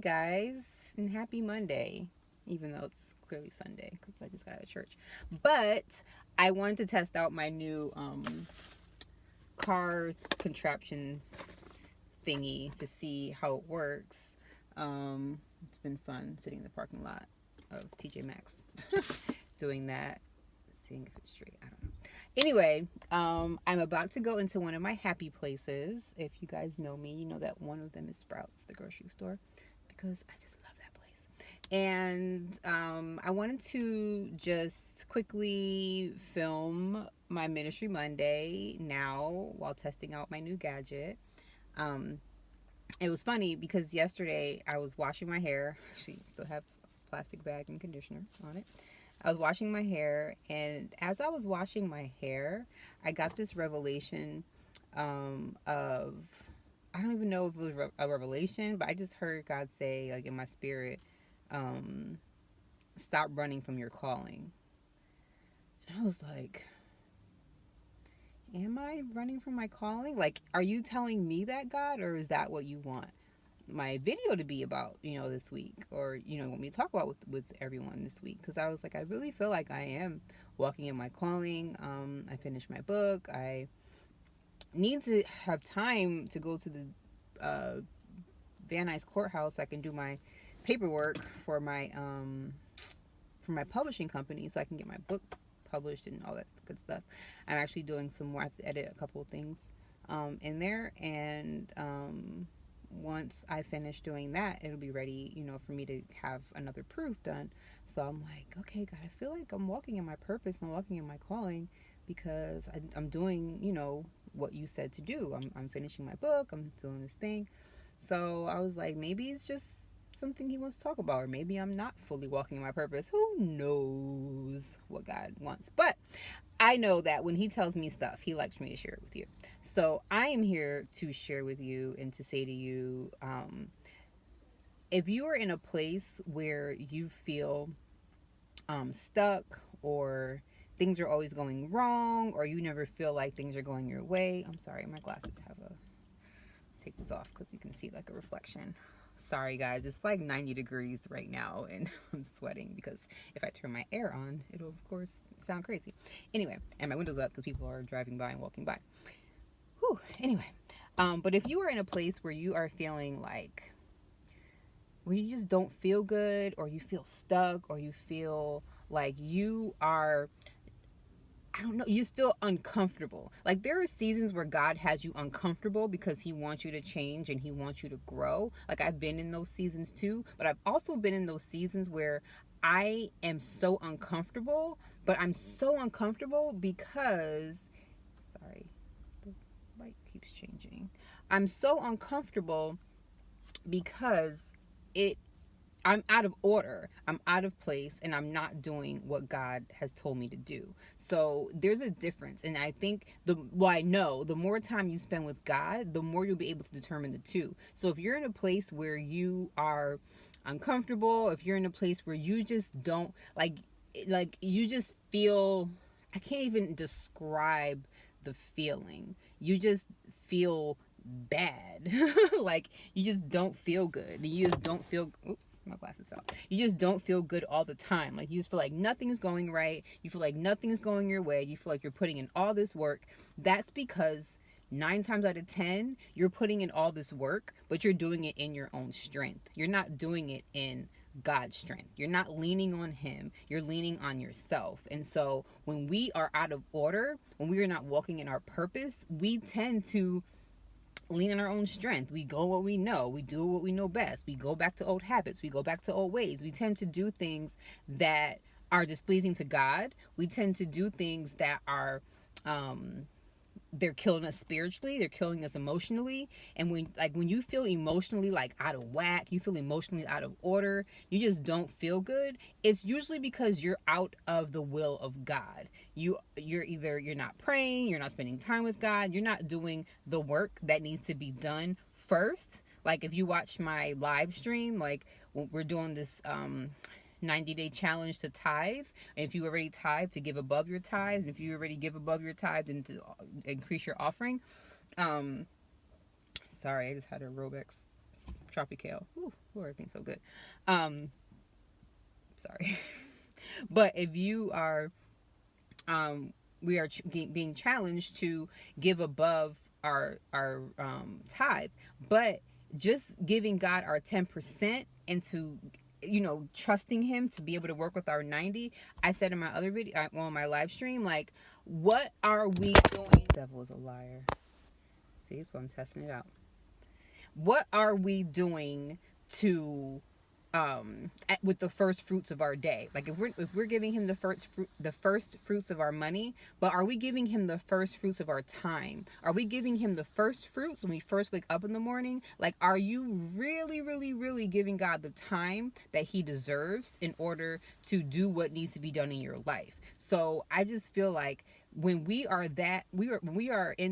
guys, and happy Monday, even though it's clearly Sunday because I just got out of church. But I wanted to test out my new car contraption thingy to see how it works. It's been fun sitting in the parking lot of TJ Maxx doing that, seeing if it's straight. I don't know. Anyway, I'm about to go into one of my happy places. If you guys know me, you know that one of them is Sprouts, the grocery store, because I just love that place. And I wanted to just quickly film my Ministry Monday now while testing out my new gadget. It was funny because yesterday I was washing my hair. Actually, still have a plastic bag and conditioner on it. I was washing my hair, and as I was washing my hair, I got this revelation of, I don't even know if it was a revelation, but I just heard God say, like in my spirit, stop running from your calling. And I was like, am I running from my calling? Like, are you telling me that, God, or is that what you want my video to be about, this week, or want me to talk about with everyone this week? Because I was like, I really feel like I am walking in my calling. I finished my book. I need to have time to go to the Van Nuys courthouse so I can do my paperwork for my publishing company, so I can get my book published and all that good stuff. I'm actually doing some more. I have to edit a couple of things in there, and once I finish doing that, it'll be ready, for me to have another proof done. So I'm like, okay, God, I feel like I'm walking in my purpose. I'm walking in my calling because I'm doing, what you said to do. I'm finishing my book. I'm doing this thing. So I was like, maybe it's just something he wants to talk about, or maybe I'm not fully walking in my purpose. Who knows what God wants? But I know that when he tells me stuff, he likes me to share it with you. So I am here to share with you and to say to you, if you are in a place where you feel stuck, or things are always going wrong, or you never feel like things are going your way. I'm sorry, my glasses have take this off because you can see like a reflection. Sorry guys, it's like 90 degrees right now and I'm sweating because if I turn my air on, it'll of course sound crazy. Anyway, and my window's up because people are driving by and walking by. Whew, anyway. But if you are in a place where you are feeling like, where you just don't feel good, or you feel stuck, or you feel like you are, I don't know, you just feel uncomfortable. Like, there are seasons where God has you uncomfortable because he wants you to change and he wants you to grow. Like, I've been in those seasons too, but I've also been in those seasons where I am so uncomfortable, but I'm so uncomfortable because, sorry, the light keeps changing. I'm so uncomfortable because I'm out of order, I'm out of place, and I'm not doing what God has told me to do. So there's a difference. And I think I know the more time you spend with God, the more you'll be able to determine the two. So if you're in a place where you are uncomfortable, if you're in a place where you just don't like you just feel, I can't even describe the feeling. You just feel bad. Like, you just don't feel good. You just don't feel, oops, my glasses fell. You just don't feel good all the time. Like, you just feel like nothing's going right. You feel like nothing's going your way. You feel like you're putting in all this work. That's because 9 times out of 10, you're putting in all this work, but you're doing it in your own strength. You're not doing it in God's strength. You're not leaning on him. You're leaning on yourself. And so when we are out of order, when we are not walking in our purpose, we tend to lean on our own strength. We go what we know. We do what we know best. We go back to old habits. We go back to old ways. We tend to do things that are displeasing to God. We tend to do things that are they're killing us spiritually, they're killing us emotionally. And when you feel emotionally like out of whack, you feel emotionally out of order, you just don't feel good, it's usually because you're out of the will of God. You're not praying, you're not spending time with God, you're not doing the work that needs to be done first. Like, if you watch my live stream, like, we're doing this 90-day challenge to tithe, and if you already tithe, to give above your tithe, and if you already give above your tithe, then to increase your offering. Sorry, I just had a Robex Tropical. Ooh, everything's so good. Sorry. But if you are, we are being challenged to give above our tithe, but just giving God our 10% and to, trusting him to be able to work with our 90. I said in my other video, on my live stream, like, what are we doing? The devil is a liar. See, so I'm testing it out. What are we doing to with the first fruits of our day? Like, if we're giving him the first fruits of our money, but are we giving him the first fruits of our time? Are we giving him the first fruits when we first wake up in the morning? Like, are you really, really, really giving God the time that he deserves in order to do what needs to be done in your life? So I just feel like when we are in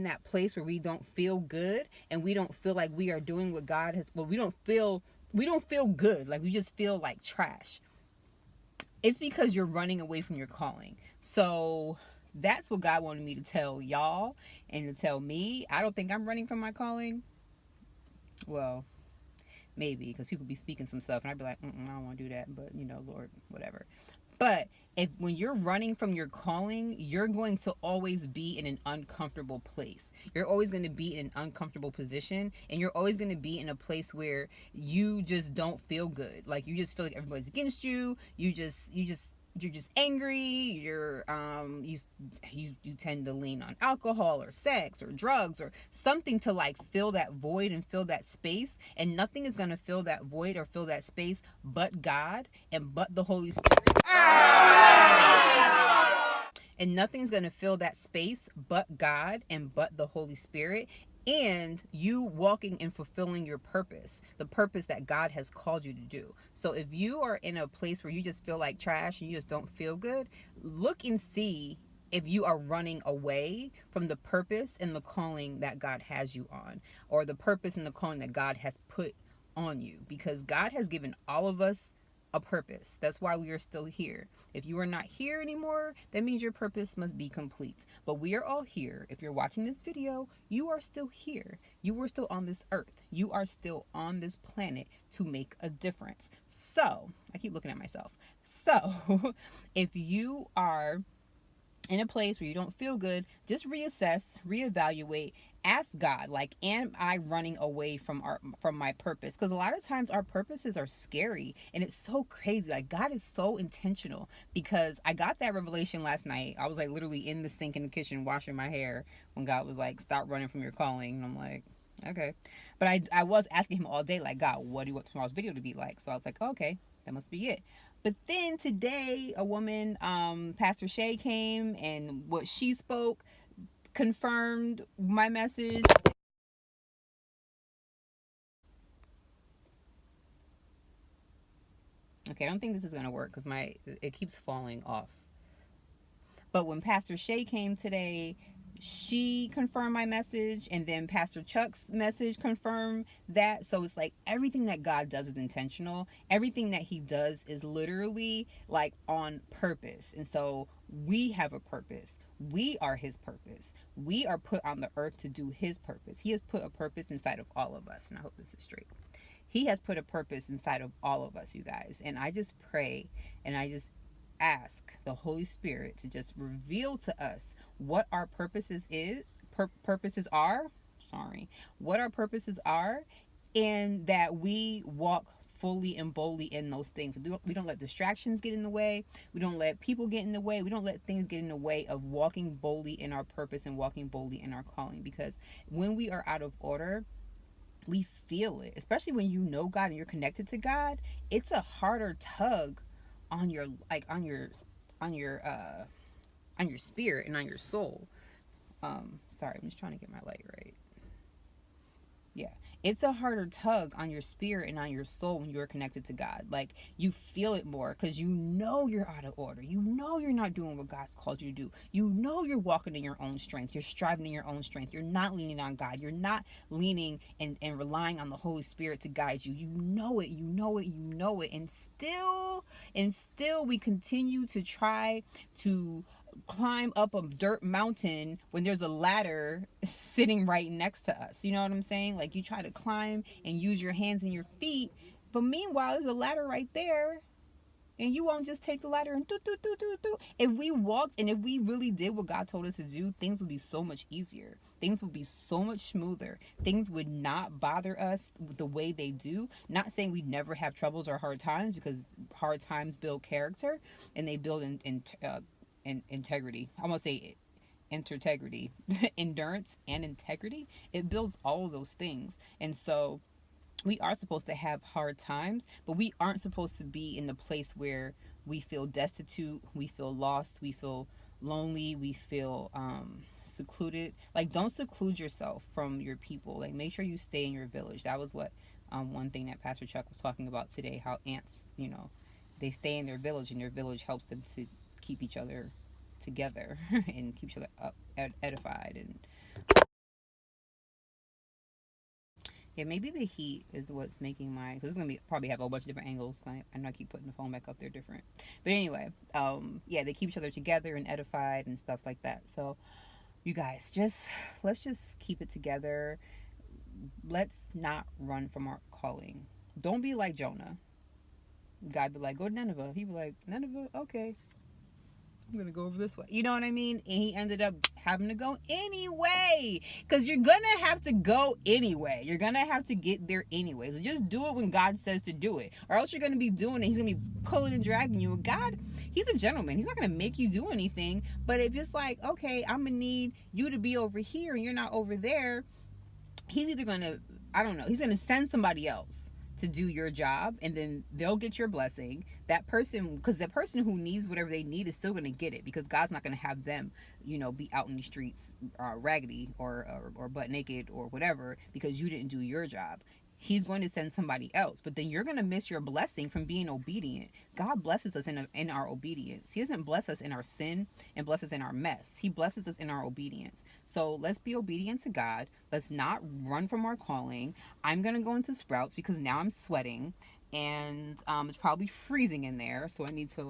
that place where we don't feel good and we don't feel like we are doing what God has, well, we don't feel good, like we just feel like trash, it's because you're running away from your calling. So that's what God wanted me to tell y'all and to tell me. I don't think I'm running from my calling. Well, maybe, because people be speaking some stuff and I'd be like, I don't want to do that, but Lord, whatever. But when you're running from your calling, you're going to always be in an uncomfortable place. You're always going to be in an uncomfortable position, and you're always going to be in a place where you just don't feel good. Like, you just feel like everybody's against you. You're just angry. You tend to lean on alcohol or sex or drugs or something to like fill that void and fill that space, and nothing is going to fill that void or fill that space but God and but the Holy Spirit. And nothing's going to fill that space but God and but the Holy Spirit, and you walking and fulfilling your purpose, the purpose that God has called you to do. So if you are in a place where you just feel like trash and you just don't feel good, look and see if you are running away from the purpose and the calling that God has you on, or the purpose and the calling that God has put on you, because God has given all of us a purpose. That's why we are still here. If you are not here anymore, that means your purpose must be complete. But we are all here. If you're watching this video, you are still here. You are still on this earth. You are still on this planet to make a difference. So, I keep looking at myself. So, if you are in a place where you don't feel good, just reassess, reevaluate, ask God, like, am I running away from my purpose? Because a lot of times our purposes are scary, and it's so crazy. Like, God is so intentional, because I got that revelation last night. I was like literally in the sink in the kitchen washing my hair when God was like, stop running from your calling. And I'm like, okay. But I was asking him all day, like, God, what do you want tomorrow's video to be like? So I was like, oh, okay, that must be it. But then today, a woman, Pastor Shay, came, and what she spoke confirmed my message. Okay, I don't think this is going to work because it keeps falling off. But when Pastor Shay came today, she confirmed my message, and then Pastor Chuck's message confirmed that. So it's like everything that God does is intentional. Everything that he does is literally like on purpose. And so we have a purpose. We are his purpose. We are put on the earth to do his purpose. He has put a purpose inside of all of us. And I hope this is straight. He has put a purpose inside of all of us, you guys. And I just pray, and I just ask the Holy Spirit to just reveal to us what our purposes are, what our purposes are, and that we walk fully and boldly in those things. We don't let distractions get in the way. We don't let people get in the way. We don't let things get in the way of walking boldly in our purpose and walking boldly in our calling. Because when we are out of order, we feel it, especially when you know God and you're connected to God. It's a harder tug on your spirit and on your soul. Sorry, I'm just trying to get my light right. Yeah, it's a harder tug on your spirit and on your soul when you're connected to God. Like, you feel it more because you know you're out of order. You know you're not doing what God's called you to do. You know you're walking in your own strength. You're striving in your own strength. You're not leaning on God. You're not leaning and relying on the Holy Spirit to guide you. You know it. You know it. You know it. And still we continue to try to climb up a dirt mountain when there's a ladder sitting right next to us. You know what I'm saying? Like, you try to climb and use your hands and your feet, but meanwhile there's a ladder right there, and you won't just take the ladder and do do do do do. If we walked and if we really did what God told us to do, things would be so much easier. Things would be so much smoother. Things would not bother us the way they do. Not saying we never have troubles or hard times, because hard times build character and they build in integrity. I'm gonna say integrity, endurance and integrity. It builds all of those things, and so we are supposed to have hard times, but we aren't supposed to be in the place where we feel destitute, we feel lost, we feel lonely, we feel secluded. Like, don't seclude yourself from your people. Like, make sure you stay in your village. That was what one thing that Pastor Chuck was talking about today, how ants, they stay in their village, and their village helps them to keep each other together and keep each other up, edified. And yeah, maybe the heat is what's making my, because it's gonna be probably have a whole bunch of different angles. I know I keep putting the phone back up there different, but anyway, yeah, they keep each other together and edified and stuff like that. So you guys, let's just keep it together. Let's not run from our calling. Don't be like Jonah. God be like, go to Nineveh. He be like, Nineveh, okay, I'm gonna go over this way. You know what I mean? And he ended up having to go anyway, because you're gonna have to go anyway. You're gonna have to get there anyway. So just do it when God says to do it, or else you're gonna be doing it. He's gonna be pulling and dragging you. God, he's a gentleman. He's not gonna make you do anything. But if it's like, okay, I'm gonna need you to be over here and you're not over there, he's either gonna, I don't know, he's gonna send somebody else to do your job, and then they'll get your blessing. That person, because the person who needs whatever they need is still going to get it, because God's not going to have them, be out in the streets raggedy or butt naked or whatever, because you didn't do your job. He's going to send somebody else, but then you're going to miss your blessing from being obedient. God blesses us in our obedience. He doesn't bless us in our sin and bless us in our mess. He blesses us in our obedience. So let's be obedient to God. Let's not run from our calling. I'm going to go into Sprouts because now I'm sweating, and it's probably freezing in there, so I need to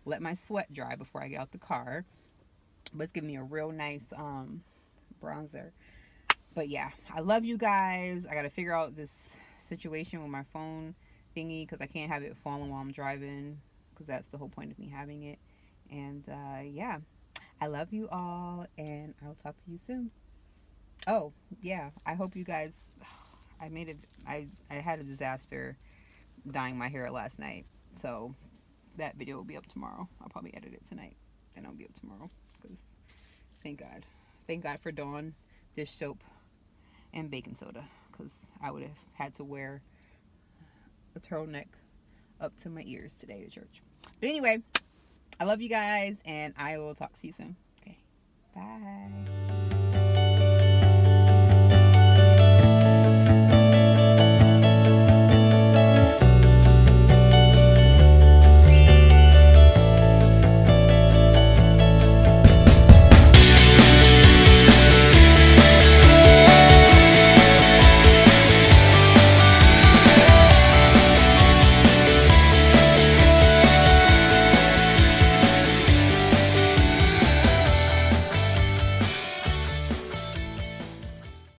let my sweat dry before I get out the car. But it's giving me a real nice bronzer. But yeah, I love you guys. I got to figure out this situation with my phone thingy, because I can't have it falling while I'm driving, because that's the whole point of me having it. And yeah, I love you all, and I'll talk to you soon. Oh yeah, I hope you guys, I had a disaster dyeing my hair last night, so that video will be up tomorrow. I'll probably edit it tonight, then I'll be up tomorrow, because thank God for Dawn dish soap and baking soda, because I would have had to wear a turtleneck up to my ears today to church. But anyway, I love you guys, and I will talk to you soon. Okay, bye.